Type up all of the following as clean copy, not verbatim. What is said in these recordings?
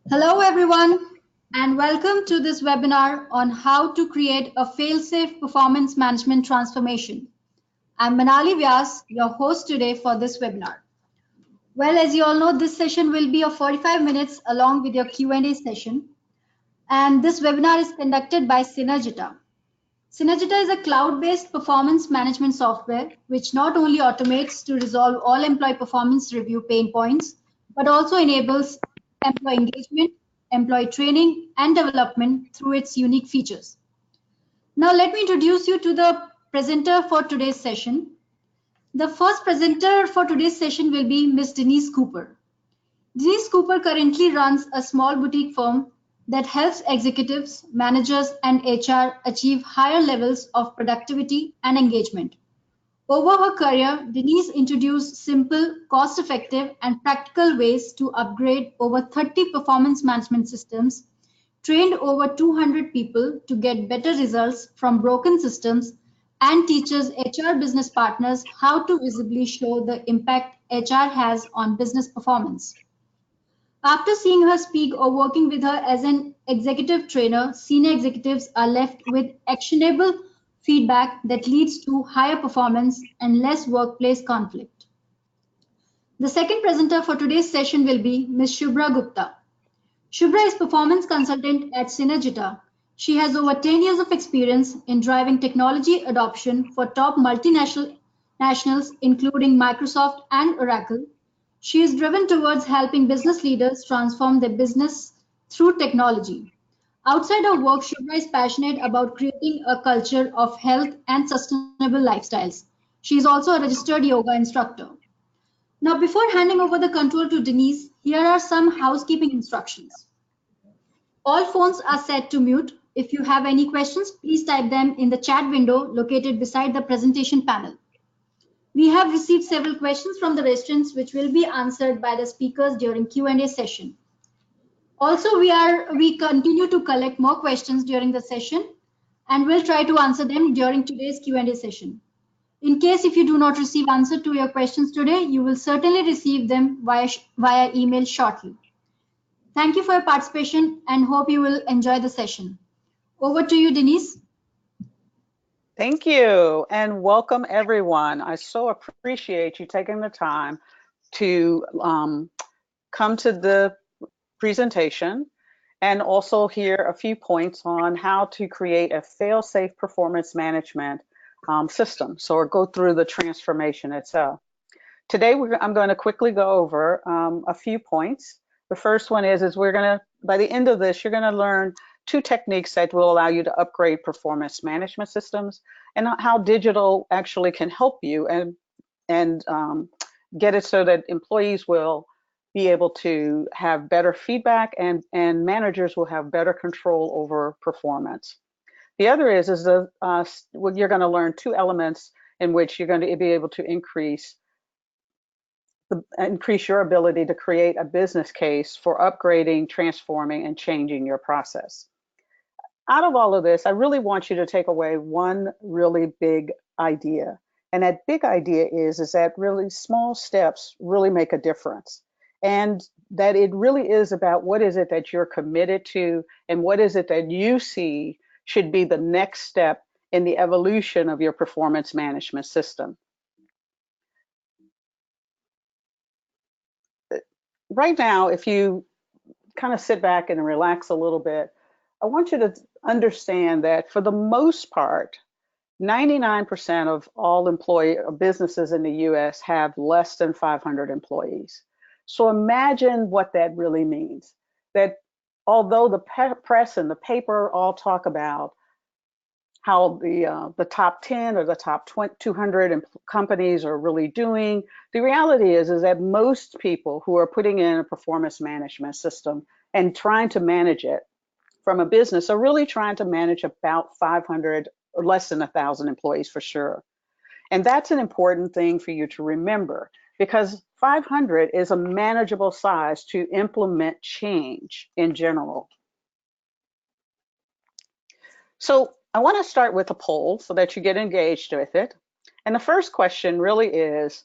Hello, everyone, and welcome to this webinar on how to create a fail-safe performance management transformation. I'm Manali Vyas, your host today for this webinar. Well, as you all know, this session will be of 45 minutes along with your Q&A session, and this webinar is conducted by Synergita. Synergita is a cloud-based performance management software which not only automates to resolve all employee performance review pain points, but also enables employee engagement, employee training, and development through its unique features. Now, let me introduce you to the presenter for today's session. The first presenter for today's session will be Ms. Denise Cooper. Denise Cooper currently runs a small boutique firm that helps executives, managers, and HR achieve higher levels of productivity and engagement. Over her career, Denise introduced simple, cost-effective, and practical ways to upgrade over 30 performance management systems, trained over 200 people to get better results from broken systems, and teaches HR business partners how to visibly show the impact HR has on business performance. After seeing her speak or working with her as an executive trainer, senior executives are left with actionable feedback that leads to higher performance and less workplace conflict. The second presenter for today's session will be Ms. Shubhra Gupta. Shubhra is performance consultant at Synergita. She has over 10 years of experience in driving technology adoption for top multinational nationals, including Microsoft and Oracle. She is driven towards helping business leaders transform their business through technology. Outside her work, Shubhra is passionate about creating a culture of health and sustainable lifestyles. She is also a registered yoga instructor. Now, before handing over the control to Denise, here are some housekeeping instructions. All phones are set to mute. If you have any questions, please type them in the chat window located beside the presentation panel. We have received several questions from the registrants which will be answered by the speakers during Q&A session. Also, we continue to collect more questions during the session and we'll try to answer them during today's Q&A session. In case if you do not receive answer to your questions today, you will certainly receive them via email shortly. Thank you for your participation and hope you will enjoy the session. Over to you, Denise. Thank you and welcome everyone. I so appreciate you taking the time to come to the presentation and also hear a few points on how to create a fail-safe performance management system. So we'll go through the transformation itself. Today I'm going to quickly go over a few points. The first one is we're going to, by the end of this, you're going to learn 2 techniques that will allow you to upgrade performance management systems and how digital actually can help you and get it so that employees will be able to have better feedback and managers will have better control over performance. The other is you're going to learn 2 elements in which you're going to be able to increase your ability to create a business case for upgrading, transforming, and changing your process. Out of all of this, I really want you to take away one really big idea. And that big idea is that really small steps really make a difference. And that it really is about what is it that you're committed to and what is it that you see should be the next step in the evolution of your performance management system. Right now, if you kind of sit back and relax a little bit, I want you to understand that for the most part, 99% of all businesses in the US have less than 500 employees. So imagine what that really means. That although the press and the paper all talk about how the top 10 or the top 200 companies are really doing, the reality is that most people who are putting in a performance management system and trying to manage it from a business are really trying to manage about 500 or less than 1,000 employees for sure. And that's an important thing for you to remember because 500 is a manageable size to implement change in general. So I want to start with a poll so that you get engaged with it. And the first question really is,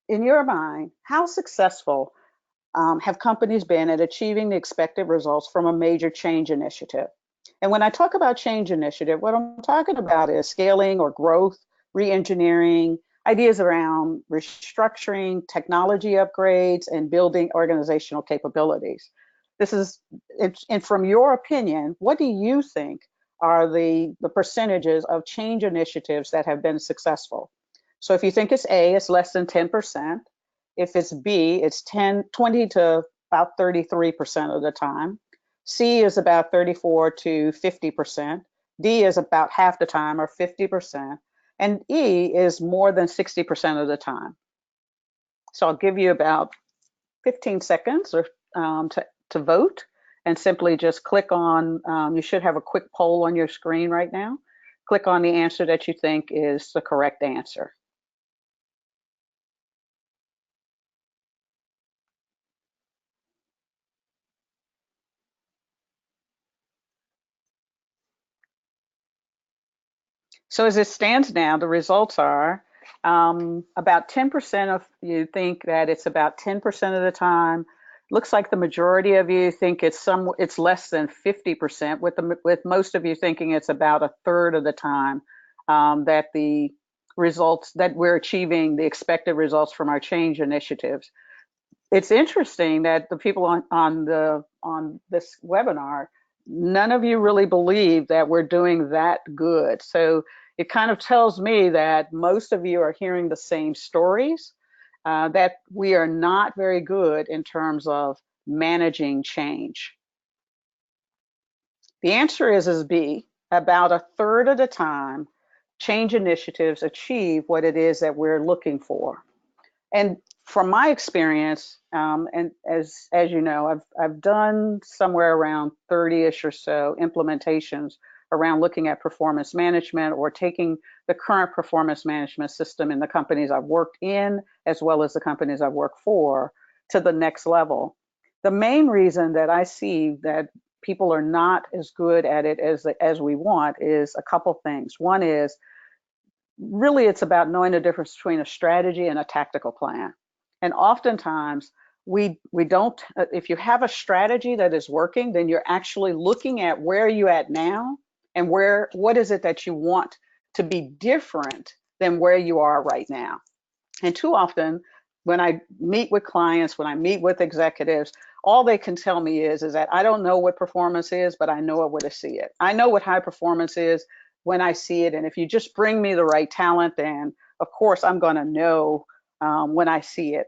in your mind, how successful have companies been at achieving the expected results from a major change initiative? And when I talk about change initiative, what I'm talking about is scaling or growth, re-engineering, ideas around restructuring, technology upgrades, and building organizational capabilities. This is, and from your opinion, what do you think are the percentages of change initiatives that have been successful? So if you think it's A, it's less than 10%. If it's B, it's 20 to about 33% of the time. C is about 34 to 50%. D is about half the time, or 50%. And E is more than 60% of the time. So I'll give you about 15 seconds to vote, and simply just click on, you should have a quick poll on your screen right now. Click on the answer that you think is the correct answer. So as it stands now, the results are about 10% of you think that it's about 10% of the time. Looks like the majority of you think it's less than 50%, with most of you thinking it's about a third of the time that the results that we're achieving the expected results from our change initiatives. It's interesting that the people on this webinar, none of you really believe that we're doing that good. So it kind of tells me that most of you are hearing the same stories, that we are not very good in terms of managing change. The answer is B. About a third of the time, change initiatives achieve what it is that we're looking for. And from my experience, and as you know, I've done somewhere around 30-ish or so implementations around looking at performance management, or taking the current performance management system in the companies I've worked in, as well as the companies I've worked for, to the next level. The main reason that I see that people are not as good at it as we want is a couple things. One is, really, it's about knowing the difference between a strategy and a tactical plan. And oftentimes we don't, if you have a strategy that is working, then you're actually looking at where you at now, and what is it that you want to be different than where you are right now. And too often, when I meet with clients, when I meet with executives, all they can tell me is that I don't know what performance is, but I know it when I see it. I know what high performance is when I see it. And if you just bring me the right talent, then of course I'm going to know when I see it.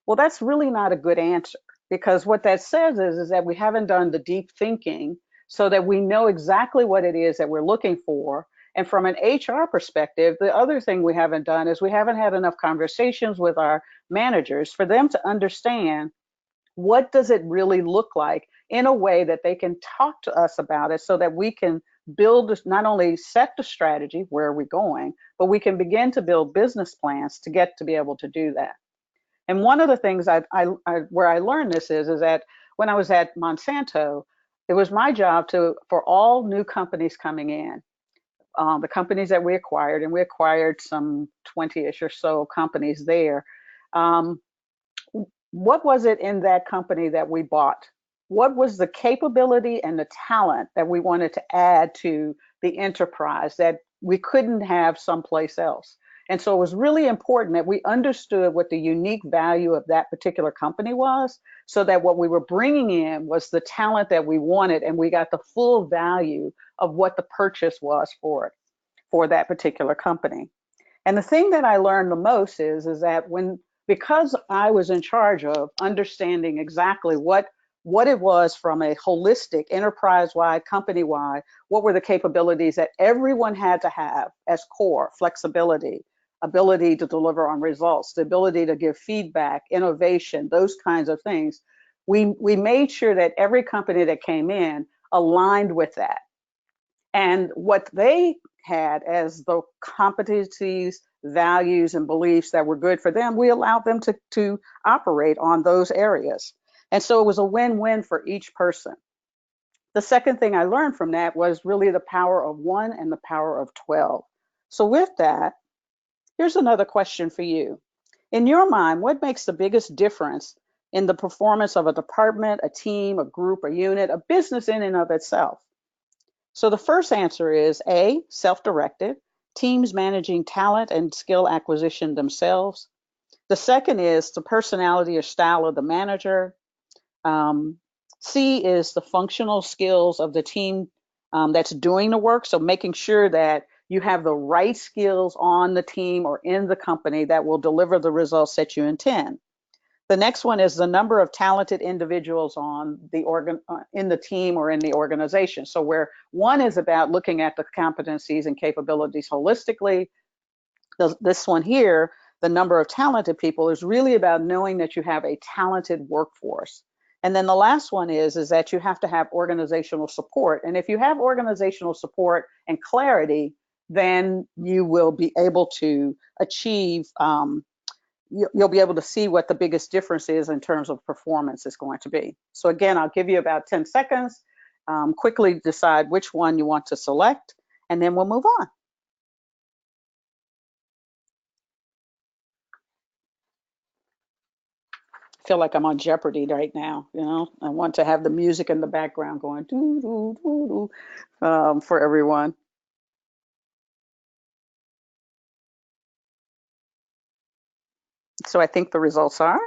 Well, that's really not a good answer, because what that says is that we haven't done the deep thinking so that we know exactly what it is that we're looking for. And from an HR perspective, the other thing we haven't done is we haven't had enough conversations with our managers for them to understand what does it really look like, in a way that they can talk to us about it, so that we can build, not only set the strategy, where are we going, but we can begin to build business plans to be able to do that. And one of the things where I learned this is that when I was at Monsanto, it was my job for all new companies coming in, the companies that we acquired, and we acquired some 20-ish or so companies there. What was it in that company that we bought? What was the capability and the talent that we wanted to add to the enterprise that we couldn't have someplace else? And so it was really important that we understood what the unique value of that particular company was, so that what we were bringing in was the talent that we wanted, and we got the full value of what the purchase was for that particular company. And the thing that I learned the most is that because I was in charge of understanding exactly what it was from a holistic, enterprise-wide, company-wide, what were the capabilities that everyone had to have as core: flexibility, ability to deliver on results, the ability to give feedback, innovation, those kinds of things. We made sure that every company that came in aligned with that. And what they had as the competencies, values, and beliefs that were good for them, we allowed them to operate on those areas. And so it was a win-win for each person. The second thing I learned from that was really the power of 1 and the power of 12. So with that, here's another question for you. In your mind, what makes the biggest difference in the performance of a department, a team, a group, a unit, a business in and of itself? So the first answer is A, self-directed, teams managing talent and skill acquisition themselves. The second is the personality or style of the manager. C is the functional skills of the team that's doing the work. So making sure that you have the right skills on the team or in the company that will deliver the results that you intend. The next one is the number of talented individuals on the in the team or in the organization. So where one is about looking at the competencies and capabilities holistically, this one here, the number of talented people, is really about knowing that you have a talented workforce. And then the last one is that you have to have organizational support. And if you have organizational support and clarity, then you will be able to achieve, you'll be able to see what the biggest difference is in terms of performance is going to be. So again, I'll give you about 10 seconds, quickly decide which one you want to select, and then we'll move on. Feel like I'm on Jeopardy right now. You know, I want to have the music in the background going doo, doo, doo, doo, for everyone. So I think the results are.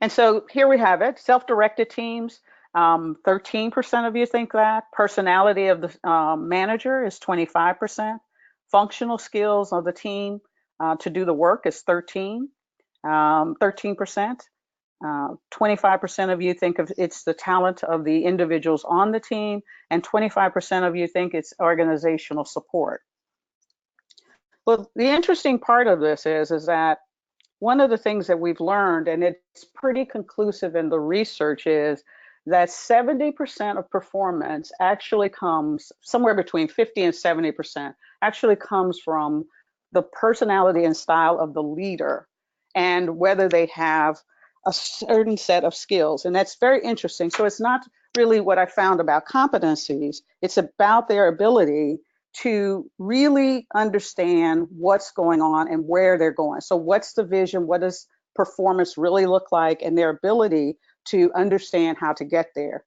And so here we have it, self-directed teams, 13% of you think that. Personality of the manager is 25%. Functional skills of the team to do the work is 13%. 25% of you think of it's the talent of the individuals on the team, and 25% of you think it's organizational support. Well, the interesting part of this is that one of the things that we've learned, and it's pretty conclusive in the research, is that 70% of performance actually comes, somewhere between 50 and 70%, actually comes from the personality and style of the leader and whether they have a certain set of skills. And that's very interesting. So it's not really what I found about competencies, it's about their ability to really understand what's going on and where they're going. So what's the vision? What does performance really look like? And their ability to understand how to get there.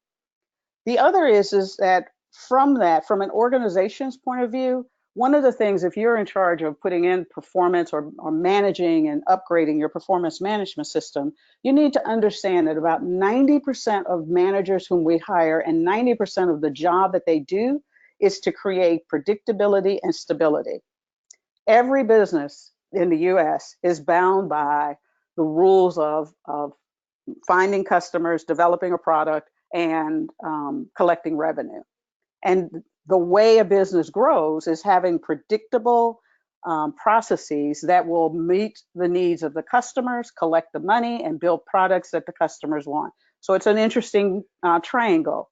The other is that, from an organization's point of view, one of the things, if you're in charge of putting in performance or managing and upgrading your performance management system, you need to understand that about 90% of managers whom we hire and 90% of the job that they do is to create predictability and stability. Every business in the US is bound by the rules of finding customers, developing a product, and collecting revenue. And the way a business grows is having predictable processes that will meet the needs of the customers, collect the money, and build products that the customers want. So it's an interesting triangle.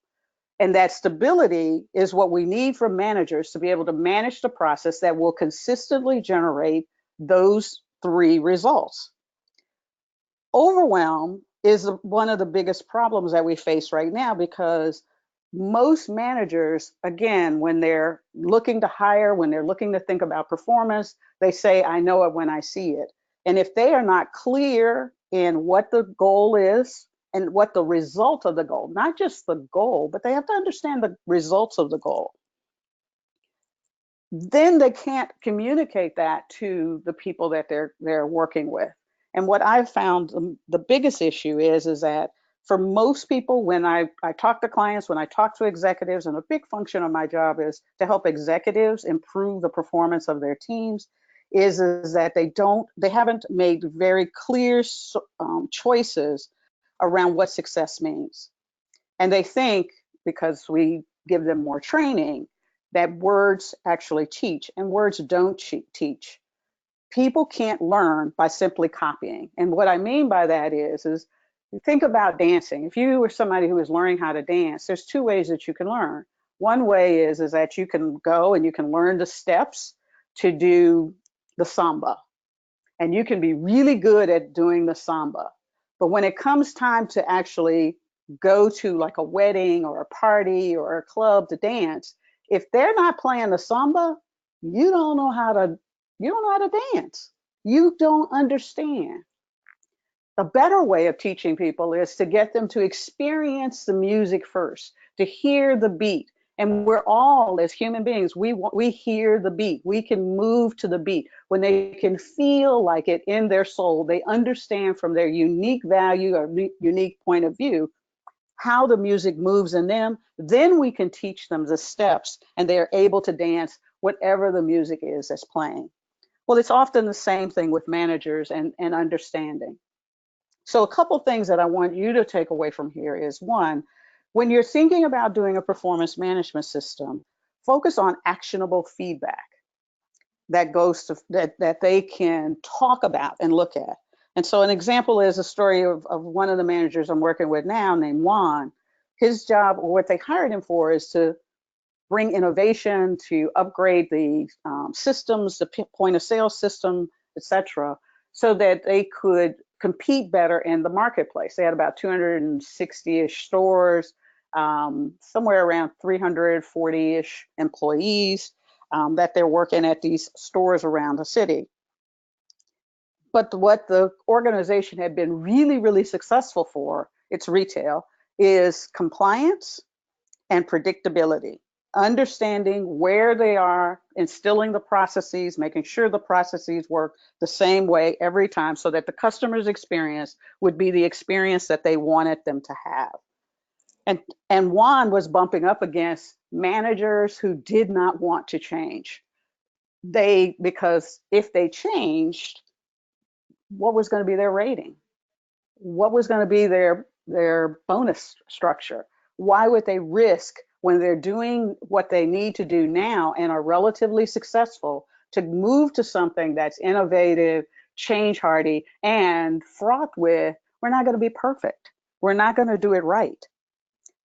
And that stability is what we need from managers to be able to manage the process that will consistently generate those three results. Overwhelm is one of the biggest problems that we face right now, because most managers, again, when they're looking to hire, when they're looking to think about performance, they say, I know it when I see it. And if they are not clear in what the goal is and what the result of the goal, not just the goal, but they have to understand the results of the goal, then they can't communicate that to the people that they're working with. And what I've found the biggest issue is that for most people, when I talk to clients, when I talk to executives, and a big function of my job is to help executives improve the performance of their teams, is that they haven't made very clear choices around what success means. And they think, because we give them more training, that words actually teach, and words don't teach. People can't learn by simply copying. And what I mean by that is think about dancing. If you were somebody who is learning how to dance, there's two ways that you can learn. One way is that you can go and you can learn the steps to do the samba. And you can be really good at doing the samba. But when it comes time to actually go to like a wedding or a party or a club to dance, if they're not playing the samba, you don't know how to dance. You don't understand. a better way of teaching people is to get them to experience the music first, to hear the beat. And we're all, as human beings, we hear the beat. We can move to the beat. When they can feel like it in their soul, they understand from their unique value or unique point of view how the music moves in them. Then we can teach them the steps, and they're able to dance whatever the music is that's playing. Well, it's often the same thing with managers and understanding. So a couple things that I want you to take away from here is, one, when you're thinking about doing a performance management system, focus on actionable feedback that goes to that they can talk about and look at. And so an example is a story of one of the managers I'm working with now named Juan. His job, or what they hired him for, is to bring innovation, to upgrade the systems, the point of sale system, et cetera, so that they could compete better in the marketplace. They had about 260-ish stores, somewhere around 340-ish employees that they're working at these stores around the city. But what the organization had been really, really successful for, its retail, is compliance and predictability, understanding where they are, instilling the processes, making sure the processes work the same way every time so that the customer's experience would be the experience that they wanted them to have. And Juan was bumping up against managers who did not want to change. Because if they changed, what was going to be their rating? What was going to be their bonus structure? Why would they risk, when they're doing what they need to do now and are relatively successful, to move to something that's innovative, change hardy, and fraught with, we're not going to be perfect. We're not going to do it right.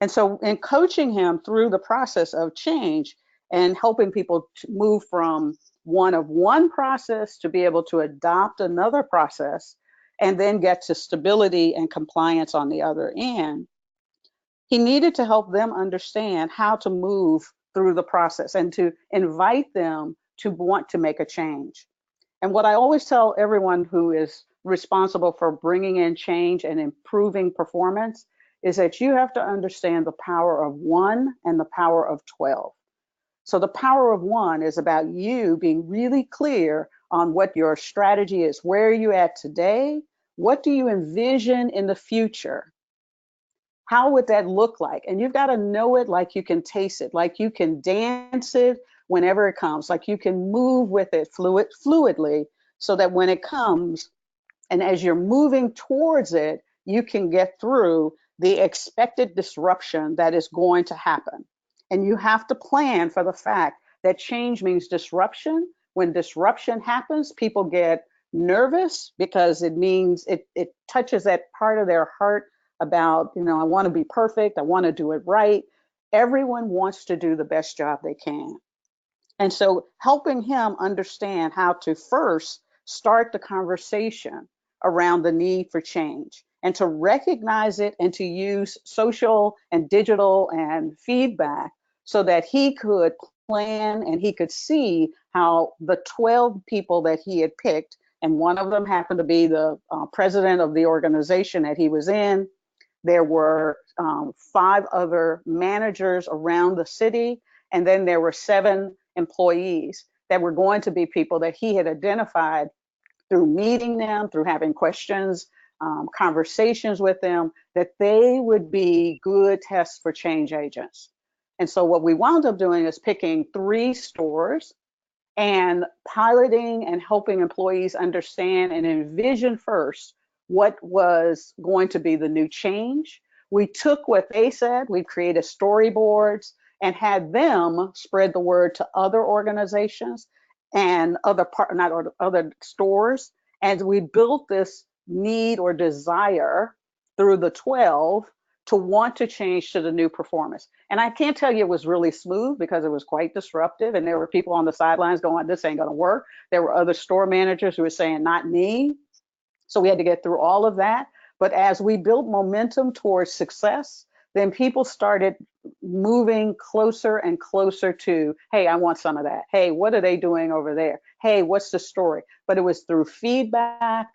And so in coaching him through the process of change and helping people to move from one process to be able to adopt another process and then get to stability and compliance on the other end, he needed to help them understand how to move through the process and to invite them to want to make a change. And what I always tell everyone who is responsible for bringing in change and improving performance is that you have to understand the power of one and the power of 12. So the power of one is about you being really clear on what your strategy is. Where are you at today? What do you envision in the future? How would that look like? And you've got to know it like you can taste it, like you can dance it whenever it comes, like you can move with it fluidly, so that when it comes, and as you're moving towards it, you can get through the expected disruption that is going to happen. And you have to plan for the fact that change means disruption. When disruption happens, people get nervous because it means it touches that part of their heart about, I want to be perfect, I want to do it right. Everyone wants to do the best job they can. And so helping him understand how to first start the conversation around the need for change and to recognize it and to use social and digital and feedback so that he could plan and he could see how the 12 people that he had picked, and one of them happened to be the president of the organization that he was in. There were 5 other managers around the city, and then there were 7 employees that were going to be people that he had identified through meeting them, through having questions, conversations with them, that they would be good tests for change agents. And so what we wound up doing is picking 3 stores and piloting and helping employees understand and envision first what was going to be the new change. We took what they said, we created storyboards and had them spread the word to other organizations and other stores. And we built this need or desire through the 12 to want to change to the new performance. And I can't tell you it was really smooth because it was quite disruptive. And there were people on the sidelines going, this ain't going to work. There were other store managers who were saying, not me. So we had to get through all of that. But as we built momentum towards success, then people started moving closer and closer to, hey, I want some of that. Hey, what are they doing over there? Hey, what's the story? But it was through feedback,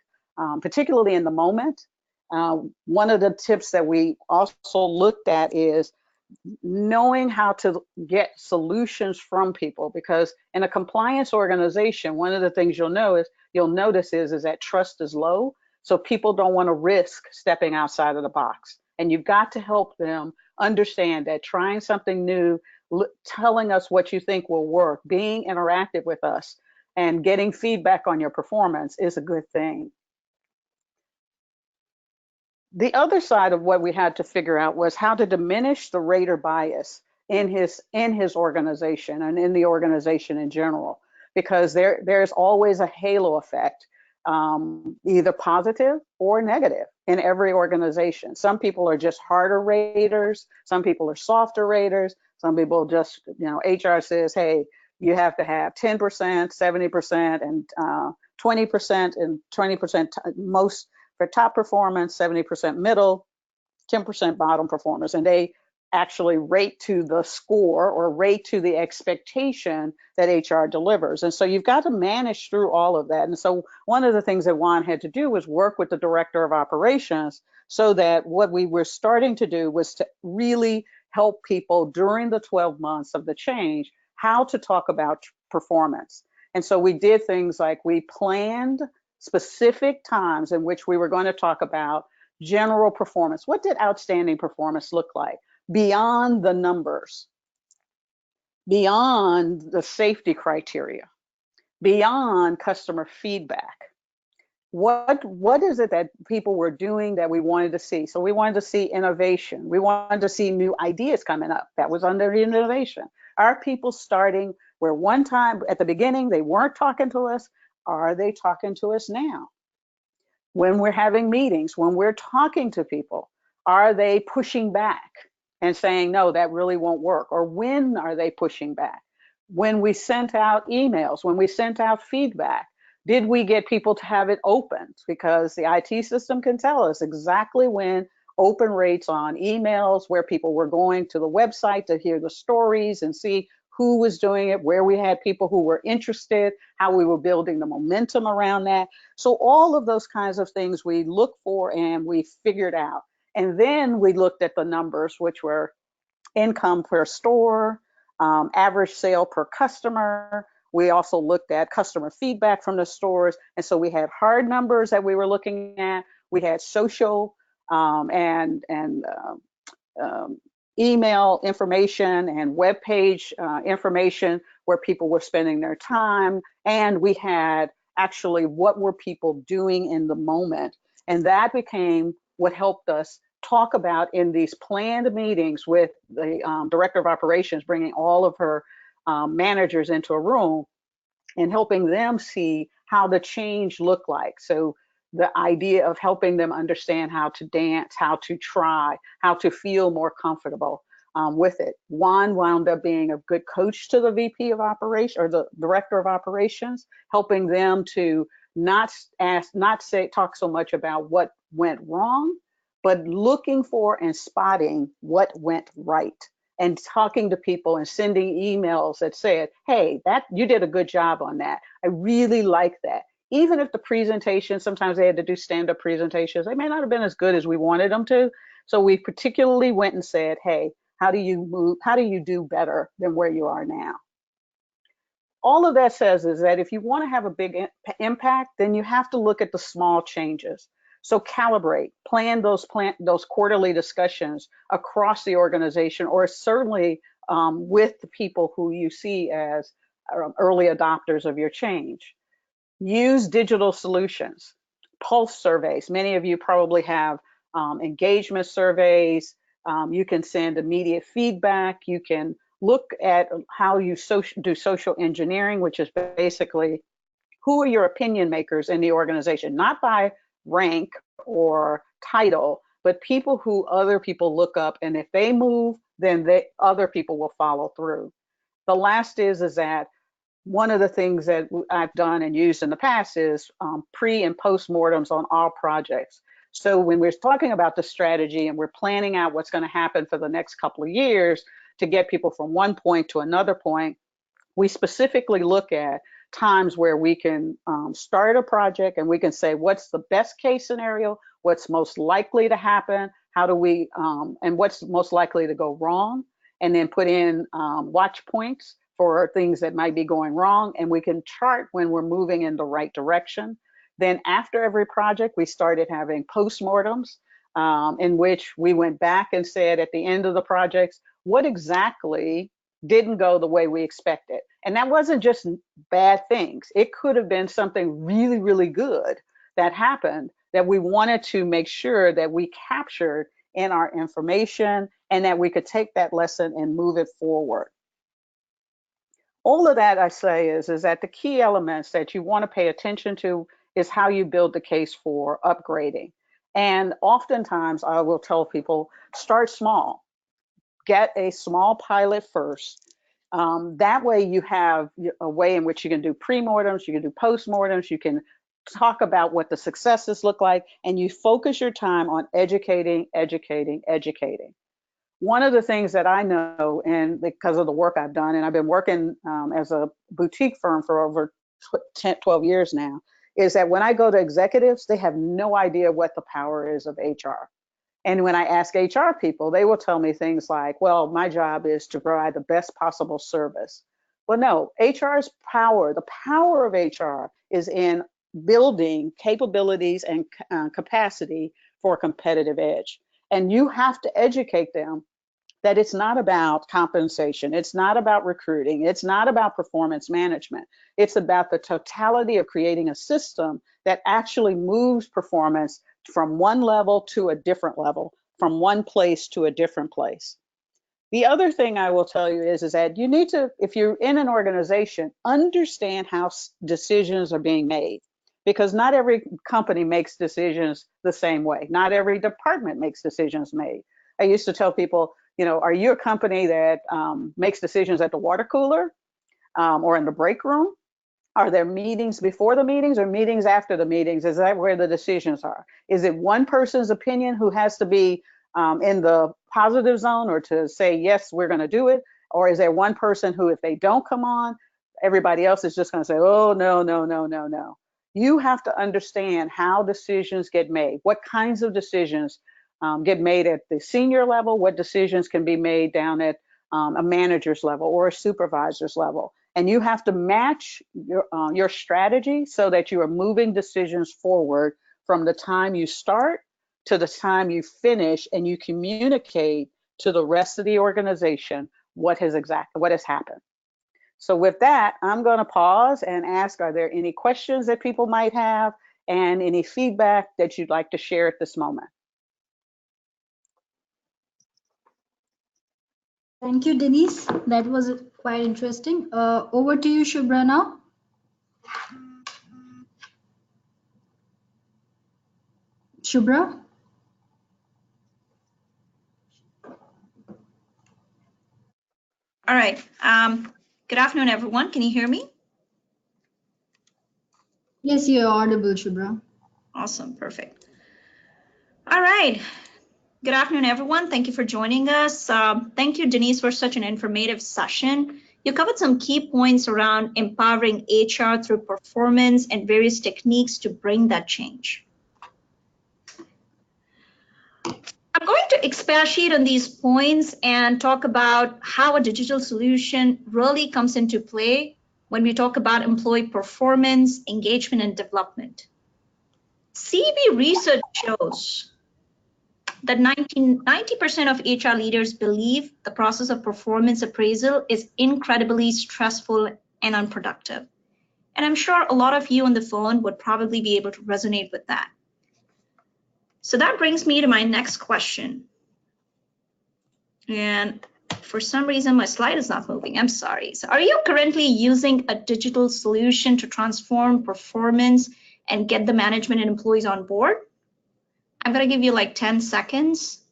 particularly in the moment. One of the tips that we also looked at is knowing how to get solutions from people, because in a compliance organization, one of the things you'll notice is that trust is low. So people don't want to risk stepping outside of the box. And you've got to help them understand that trying something new, telling us what you think will work, being interactive with us, and getting feedback on your performance is a good thing. The other side of what we had to figure out was how to diminish the rater bias in his organization and in the organization in general, because there's always a halo effect, either positive or negative in every organization. Some people are just harder raters, some people are softer raters, some people just, HR says, hey, you have to have 10%, 70%, and 20%, and 20% most for top performance, 70% middle, 10% bottom performers. And they actually rate to the score or rate to the expectation that HR delivers. And so you've got to manage through all of that. And so one of the things that Juan had to do was work with the director of operations, so that what we were starting to do was to really help people during the 12 months of the change, how to talk about performance. And so we did things like we planned specific times in which we were going to talk about general performance. What did outstanding performance look like beyond the numbers, beyond the safety criteria, beyond customer feedback? What is it that people were doing that we wanted to see? So we wanted to see innovation. We wanted to see new ideas coming up. That was under innovation. Are people starting where one time at the beginning they weren't talking to us? Are they talking to us now? When we're having meetings, when we're talking to people, are they pushing back and saying, no, that really won't work? Or when are they pushing back? When we sent out emails, when we sent out feedback, did we get people to have it opened? Because the IT system can tell us exactly when open rates on emails, where people were going to the website to hear the stories and see who was doing it, where we had people who were interested, how we were building the momentum around that. So all of those kinds of things we looked for and we figured out. And then we looked at the numbers, which were income per store, average sale per customer. We also looked at customer feedback from the stores. And so we had hard numbers that we were looking at. We had social and email information and web page information where people were spending their time. And we had actually what were people doing in the moment. And that became what helped us talk about in these planned meetings with the director of operations, bringing all of her managers into a room and helping them see how the change looked like. So the idea of helping them understand how to dance, how to try, how to feel more comfortable with it. Juan wound up being a good coach to the VP of operations or the director of operations, helping them to not talk so much about what went wrong, but looking for and spotting what went right, and talking to people and sending emails that said, hey, that you did a good job on that. I really like that. Even if the presentation, sometimes they had to do stand-up presentations, they may not have been as good as we wanted them to. So we particularly went and said, hey, how do you move? How do you do better than where you are now? All of that says is that if you want to have a big impact, then you have to look at the small changes. So calibrate, plan those quarterly discussions across the organization, or certainly with the people who you see as early adopters of your change. Use digital solutions, pulse surveys. Many of you probably have engagement surveys. You can send immediate feedback. You can look at how you do social engineering, which is basically who are your opinion makers in the organization, not by rank or title, but people who other people look up, and if they move, then other people will follow through. The last is that one of the things that I've done and used in the past is pre and post-mortems on all projects. So when we're talking about the strategy and we're planning out what's going to happen for the next couple of years to get people from one point to another point, we specifically look at, times where we can start a project and we can say, what's the best case scenario? What's most likely to happen? How do we, and what's most likely to go wrong? And then put in watch points for things that might be going wrong. And we can chart when we're moving in the right direction. Then after every project, we started having postmortems in which we went back and said at the end of the projects, what exactly didn't go the way we expected? And that wasn't just bad things. It could have been something really, really good that happened that we wanted to make sure that we captured in our information and that we could take that lesson and move it forward. All of that I say is that the key elements that you want to pay attention to is how you build the case for upgrading. And oftentimes I will tell people, start small, get a small pilot first. That way you have a way in which you can do pre-mortems, you can do post-mortems, you can talk about what the successes look like, and you focus your time on educating, educating, educating. One of the things that I know, and because of the work I've done, and I've been working as a boutique firm for over 10, 12 years now, is that when I go to executives, they have no idea what the power is of HR. And when I ask HR people, they will tell me things like, well, my job is to provide the best possible service. Well, no, HR's power, the power of HR is in building capabilities and capacity for a competitive edge. And you have to educate them that it's not about compensation, it's not about recruiting, it's not about performance management. It's about the totality of creating a system that actually moves performance from one level to a different level, from one place to a different place. The other thing I will tell you is that you need to, if you're in an organization, understand how decisions are being made, because not every company makes decisions the same way. Not every department makes decisions made. I used to tell people, are you a company that makes decisions at the water cooler or in the break room? Are there meetings before the meetings or meetings after the meetings? Is that where the decisions are? Is it one person's opinion who has to be in the positive zone or to say, yes, we're going to do it? Or is there one person who, if they don't come on, everybody else is just going to say, oh, no, no, no, no, no. You have to understand how decisions get made, what kinds of decisions get made at the senior level, what decisions can be made down at a manager's level or a supervisor's level. And you have to match your strategy so that you are moving decisions forward from the time you start to the time you finish, and you communicate to the rest of the organization what has happened. So with that, I'm going to pause and ask, are there any questions that people might have and any feedback that you'd like to share at this moment? Thank you, Denise. That was quite interesting. Over to you, Shubhra, now. Shubhra? All right. Good afternoon, everyone. Can you hear me? Yes, you're audible, Shubhra. Awesome. Perfect. All right. Good afternoon, everyone. Thank you for joining us. Thank you, Denise, for such an informative session. You covered some key points around empowering HR through performance and various techniques to bring that change. I'm going to expatiate on these points and talk about how a digital solution really comes into play when we talk about employee performance, engagement, and development. CB research shows that 90% of HR leaders believe the process of performance appraisal is incredibly stressful and unproductive. And I'm sure a lot of you on the phone would probably be able to resonate with that. So that brings me to my next question. And for some reason, my slide is not moving. I'm sorry. So are you currently using a digital solution to transform performance and get the management and employees on board? I'm going to give you like 10 seconds.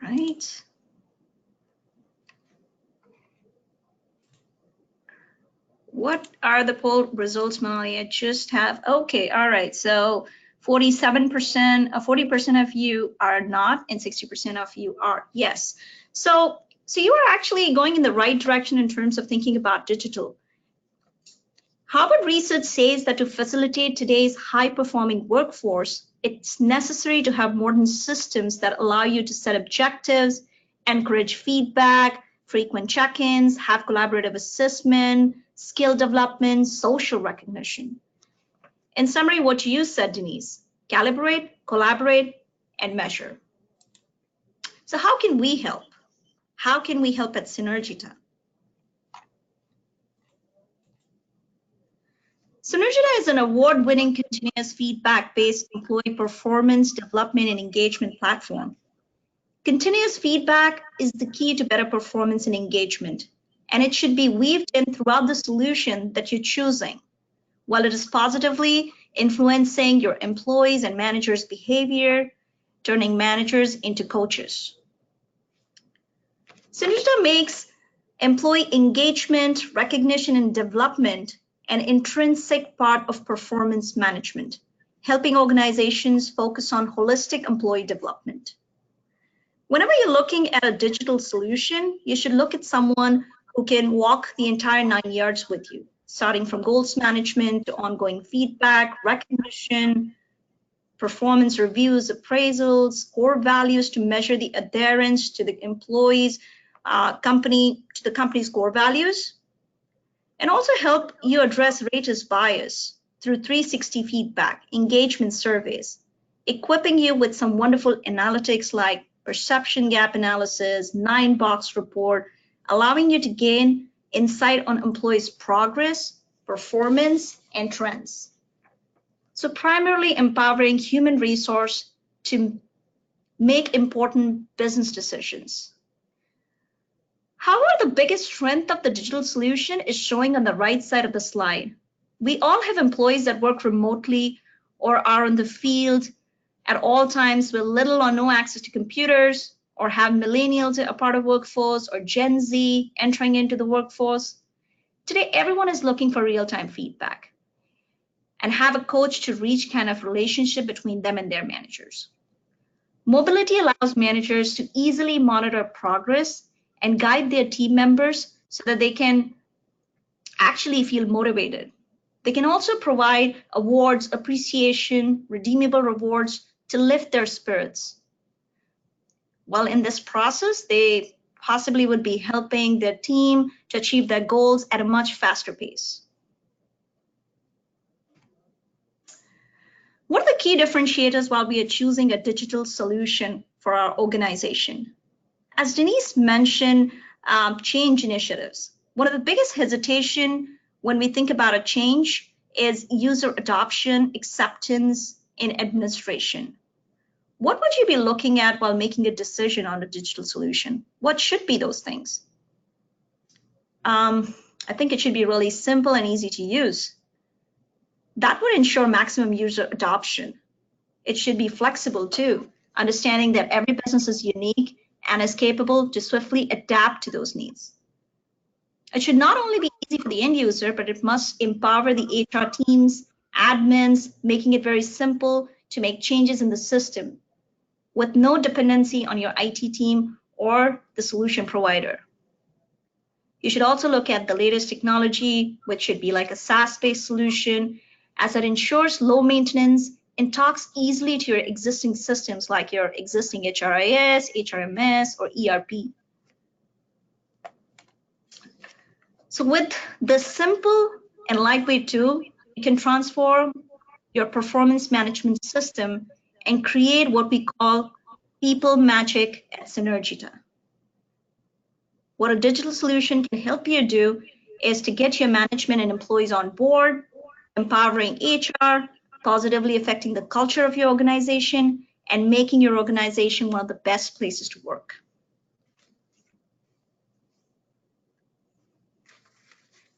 right. What are the poll results, Manali? I just have, okay, all right. So 47%, 40% of you are not, and 60% of you are yes. So you are actually going in the right direction in terms of thinking about digital. Harvard research says that to facilitate today's high-performing workforce, it's necessary to have modern systems that allow you to set objectives, encourage feedback, frequent check-ins, have collaborative assessment, skill development, social recognition. In summary, what you said, Denise, calibrate, collaborate, and measure. So how can we help? How can we help at Synergita? Synergita is an award-winning continuous feedback-based employee performance development and engagement platform. Continuous feedback is the key to better performance and engagement, and it should be weaved in throughout the solution that you're choosing, while it is positively influencing your employees' and managers' behavior, turning managers into coaches. Synergita makes employee engagement, recognition, and development an intrinsic part of performance management, helping organizations focus on holistic employee development. Whenever you're looking at a digital solution, you should look at someone who can walk the entire 9 yards with you, starting from goals management to ongoing feedback, recognition, performance reviews, appraisals, core values to measure the adherence to the employees' the company's core values, and also help you address raters bias through 360 feedback, engagement surveys, equipping you with some wonderful analytics like perception gap analysis, 9-box report, allowing you to gain insight on employees' progress, performance, and trends. So primarily empowering human resource to make important business decisions. However, the biggest strength of the digital solution is showing on the right side of the slide. We all have employees that work remotely or are in the field at all times with little or no access to computers, or have millennials a part of workforce, or Gen Z entering into the workforce. Today, everyone is looking for real-time feedback and have a coach to reach kind of relationship between them and their managers. Mobility allows managers to easily monitor progress and guide their team members so that they can actually feel motivated. They can also provide awards, appreciation, redeemable rewards to lift their spirits. While in this process, they possibly would be helping their team to achieve their goals at a much faster pace. What are the key differentiators while we are choosing a digital solution for our organization? As Denise mentioned, change initiatives. One of the biggest hesitation when we think about a change is user adoption, acceptance, and administration. What would you be looking at while making a decision on a digital solution? What should be those things? I think it should be really simple and easy to use. That would ensure maximum user adoption. It should be flexible too, understanding that every business is unique and is capable to swiftly adapt to those needs. It should not only be easy for the end user, but it must empower the HR teams, admins, making it very simple to make changes in the system with no dependency on your IT team or the solution provider. You should also look at the latest technology, which should be like a SaaS-based solution, as it ensures low maintenance and talks easily to your existing systems like your existing HRIS, HRMS, or ERP. So with the simple and lightweight tool, you can transform your performance management system and create what we call people magic at Synergita. What a digital solution can help you do is to get your management and employees on board, empowering HR, positively affecting the culture of your organization, and making your organization one of the best places to work.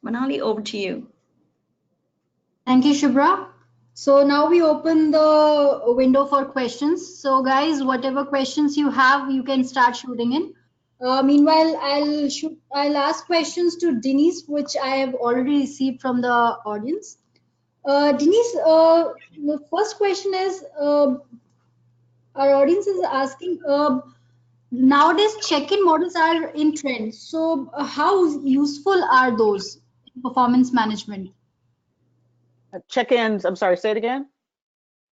Manali, over to you. Thank you, Shubhra. So now we open the window for questions. So guys, whatever questions you have, you can start shooting in. Meanwhile, I'll ask questions to Denise, which I have already received from the audience. Denise, the first question is, our audience is asking, nowadays check-in models are in trend. So how useful are those in performance management? Check-ins, I'm sorry, say it again.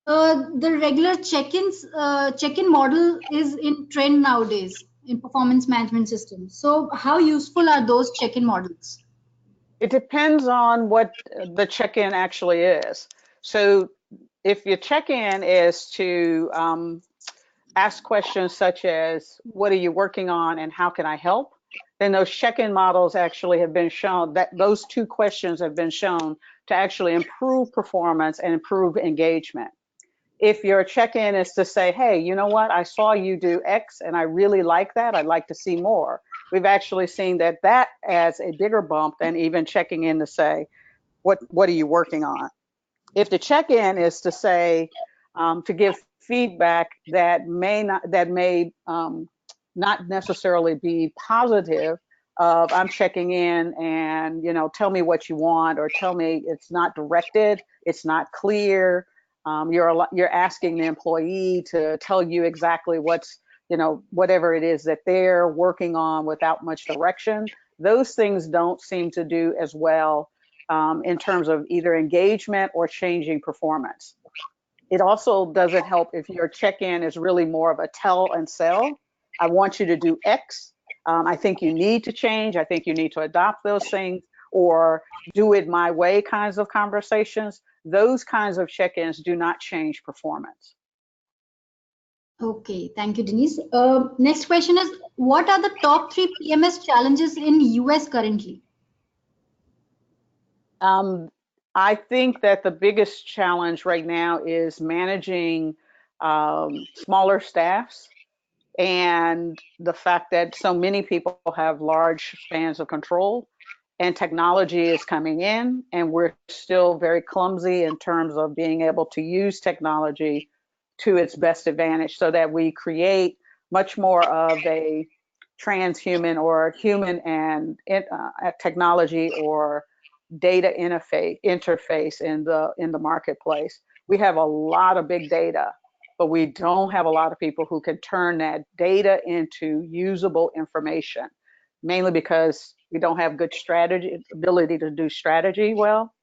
The regular check-in model is in trend nowadays in performance management systems. So how useful are those check-in models? It depends on what the check-in actually is. So if your check-in is to ask questions such as, what are you working on and how can I help? Then those check-in models actually have been shown that those two questions have been shown to actually improve performance and improve engagement. If your check-in is to say, hey, you know what, I saw you do X and I really like that, I'd like to see more. We've actually seen that that adds a bigger bump than even checking in to say, what are you working on? If the check-in is to say, to give feedback that may not necessarily be positive, of I'm checking in and tell me what you want, or tell me it's not directed, it's not clear. You're asking the employee to tell you exactly what's whatever it is that they're working on without much direction. Those things don't seem to do as well in terms of either engagement or changing performance. It also doesn't help if your check-in is really more of a tell and sell. I want you to do X. I think you need to change. I think you need to adopt those things, or do it my way kinds of conversations. Those kinds of check-ins do not change performance. Okay, thank you, Denise. Next question is, what are the top three PMS challenges in US currently? Um, I think that the biggest challenge right now is managing smaller staffs, and the fact that so many people have large spans of control, and technology is coming in and we're still very clumsy in terms of being able to use technology to its best advantage, so that we create much more of a transhuman or human and technology or data interface in the marketplace. We have a lot of big data, but we don't have a lot of people who can turn that data into usable information, mainly because we don't have good strategy, ability to do strategy well.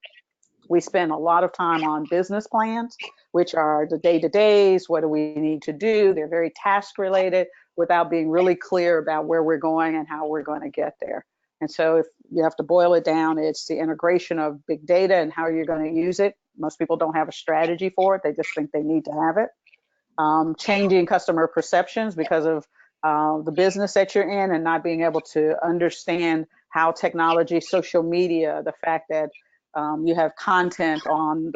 We spend a lot of time on business plans, which are the day-to-days. What do we need to do? They're very task related, without being really clear about where we're going and how we're going to get there. And so if you have to boil it down, it's the integration of big data and how you're going to use it. Most people don't have a strategy for it. They just think they need to have it. Changing customer perceptions because of the business that you're in, and not being able to understand how technology, social media, the fact that you have content on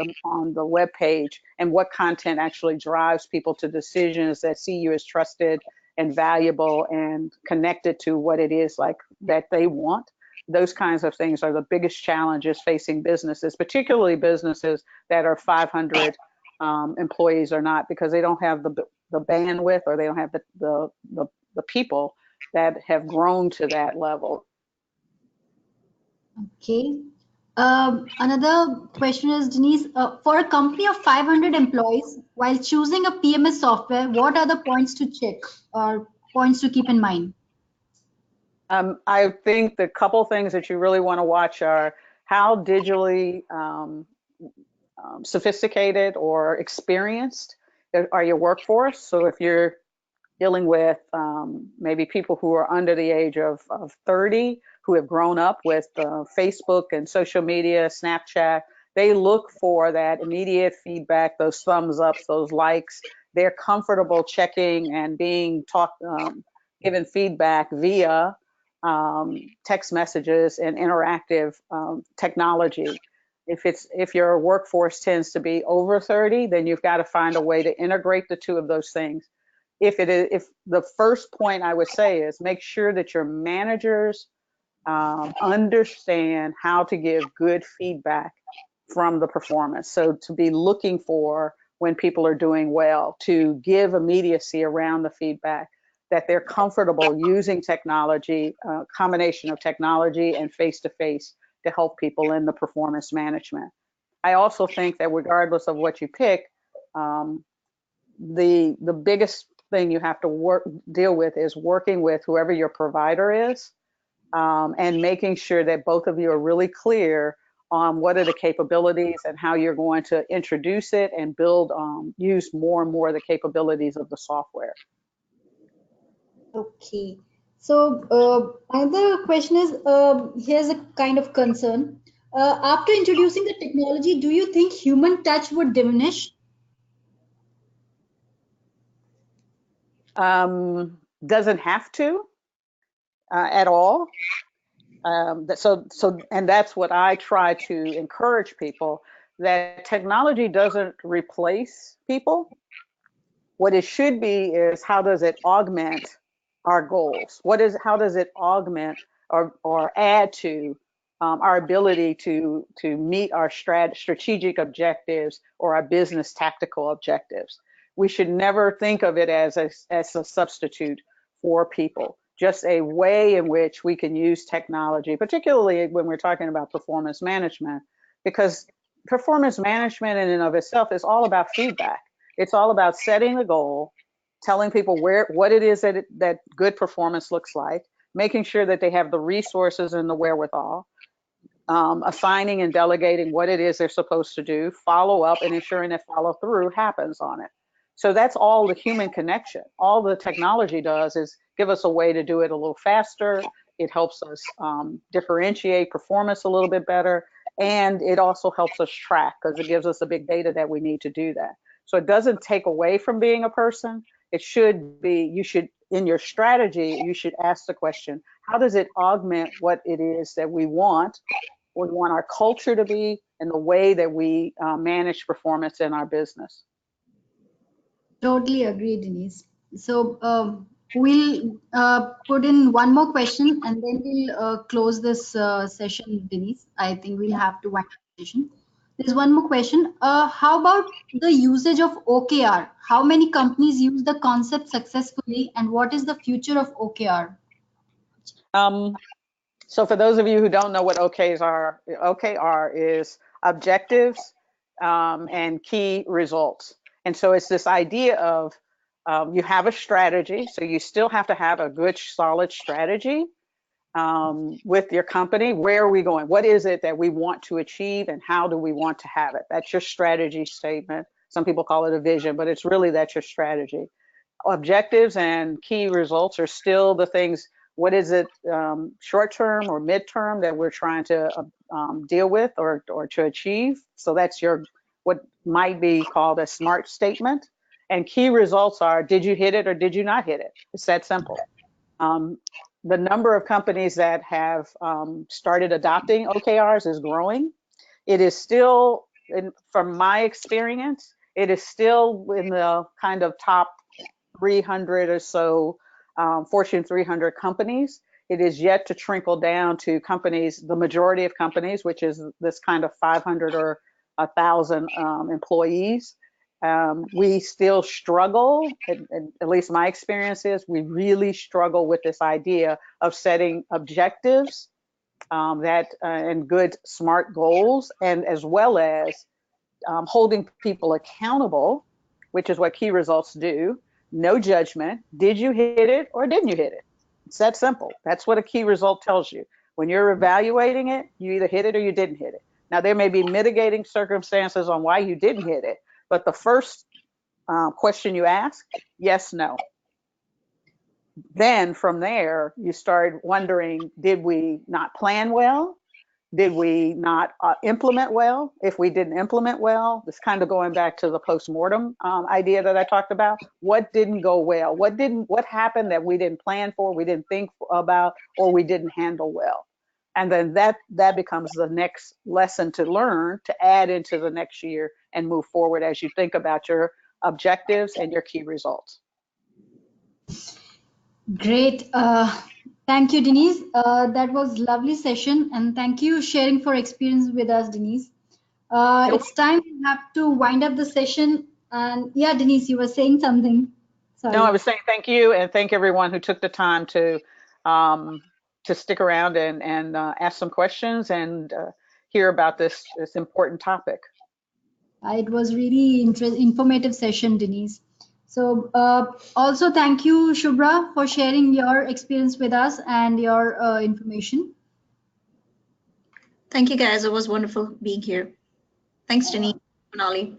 the web page, and what content actually drives people to decisions that see you as trusted and valuable and connected to what it is like that they want. Those kinds of things are the biggest challenges facing businesses, particularly businesses that are 500 employees or not, because they don't have the bandwidth, or they don't have the people that have grown to that level. Okay. Another question is, Denise, for a company of 500 employees, while choosing a PMS software, what are the points to check or points to keep in mind? I think the couple things that you really want to watch are how digitally sophisticated or experienced are your workforce. So if you're dealing with maybe people who are under the age of 30, who have grown up with Facebook and social media, Snapchat, they look for that immediate feedback, those thumbs ups, those likes. They're comfortable checking and being given feedback via text messages and interactive technology. If your workforce tends to be over 30, then you've got to find a way to integrate the two of those things. If the first point I would say is, make sure that your managers understand how to give good feedback from the performance. So to be looking for when people are doing well, to give immediacy around the feedback, that they're comfortable using technology, a combination of technology and face-to-face to help people in the performance management. I also think that regardless of what you pick, the biggest thing you have to deal with is working with whoever your provider is, and making sure that both of you are really clear on what are the capabilities and how you're going to introduce it and build, use more and more of the capabilities of the software. Okay. So another question is, here's a kind of concern. After introducing the technology, do you think human touch would diminish? Doesn't have to at all. And that's what I try to encourage people, that technology doesn't replace people. What it should be is, how does it augment our goals? How does it augment or add to our ability to meet our strategic objectives or our business tactical objectives? We should never think of it as a substitute for people, just a way in which we can use technology, particularly when we're talking about performance management, because performance management in and of itself is all about feedback. It's all about setting the goal, telling people what it is that good performance looks like, making sure that they have the resources and the wherewithal, assigning and delegating what it is they're supposed to do, follow up, and ensuring that follow through happens on it. So that's all the human connection. All the technology does is give us a way to do it a little faster. It helps us differentiate performance a little bit better. And it also helps us track, because it gives us the big data that we need to do that. So it doesn't take away from being a person. It should be, in your strategy, you should ask the question, how does it augment what it is that we want our culture to be, and the way that we manage performance in our business? Totally agree, Denise. So we'll put in one more question and then we'll close this session, Denise. I think we'll have to wind up the session. There's one more question. How about the usage of OKR? How many companies use the concept successfully, and what is the future of OKR? So for those of you who don't know what OKR is objectives and key results. And so it's this idea of you have a strategy, so you still have to have a good, solid strategy with your company. Where are we going? What is it that we want to achieve, and how do we want to have it? That's your strategy statement. Some people call it a vision, but it's really, that's your strategy. Objectives and key results are still the things. What is it, short term or midterm, that we're trying to deal with or to achieve? So that's what might be called a SMART statement. And key results are, did you hit it or did you not hit it? It's that simple. The number of companies that have started adopting OKRs is growing. It is still, from my experience, it is still in the kind of top 300 or so Fortune 300 companies. It is yet to trickle down to companies, the majority of companies, which is this kind of 500 or 1,000 employees. We still struggle, at least my experience is, we really struggle with this idea of setting objectives and good, smart goals, and as well as holding people accountable, which is what key results do. No judgment. Did you hit it or didn't you hit it? It's that simple. That's what a key result tells you. When you're evaluating it, you either hit it or you didn't hit it. Now, there may be mitigating circumstances on why you didn't hit it, but the first question you ask, yes, no. Then from there, you start wondering, did we not plan well? Did we not implement well? If we didn't implement well, this kind of going back to the postmortem idea that I talked about. What didn't go well? What happened that we didn't plan for, we didn't think about, or we didn't handle well? And then that becomes the next lesson to learn, to add into the next year and move forward as you think about your objectives and your key results. Great. Thank you, Denise. That was lovely session, and thank you sharing for experience with us, Denise. It's time we have to wind up the session. And yeah, Denise, you were saying something. No, I Sorry. was saying thank you and thank everyone who took the time um, to stick around and ask some questions and hear about this important topic. It was really informative session, Denise. So also thank you, Shubhra, for sharing your experience with us and your information. Thank you, guys. It was wonderful being here. Thanks, Denise, Manali.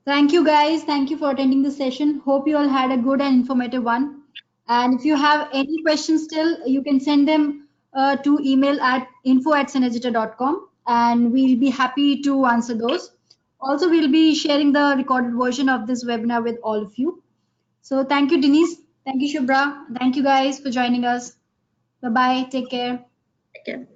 Thank you, guys. Thank you for attending the session. Hope you all had a good and informative one. And if you have any questions still, you can send them to email at info@synergita.com and we'll be happy to answer those. Also, we'll be sharing the recorded version of this webinar with all of you. So thank you, Denise. Thank you, Shubhra. Thank you guys for joining us. Bye-bye. Take care. Take care.